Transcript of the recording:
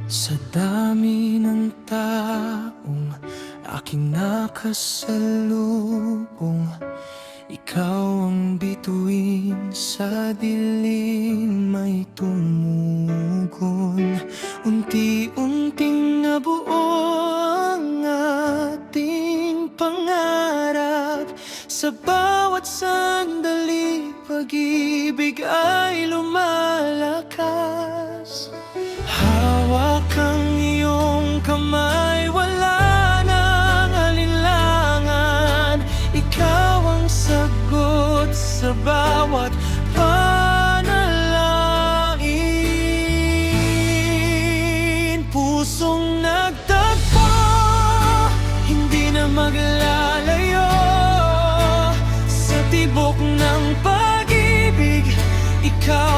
Sa dami ng taong aking nakasalubong, ikaw ang bituin sa dilim may tumugon. Unti-unting nabuo ang ating pangarap. Sa bawat sandali, pag-ibig ay lumalakas. Hawak ang iyong kamay, wala nang alinlangan. Ikaw ang sagot sa bawat panalangin. Pusong nagtagpo, hindi na maglalayo. Sa tibok ng pag-ibig, ikaw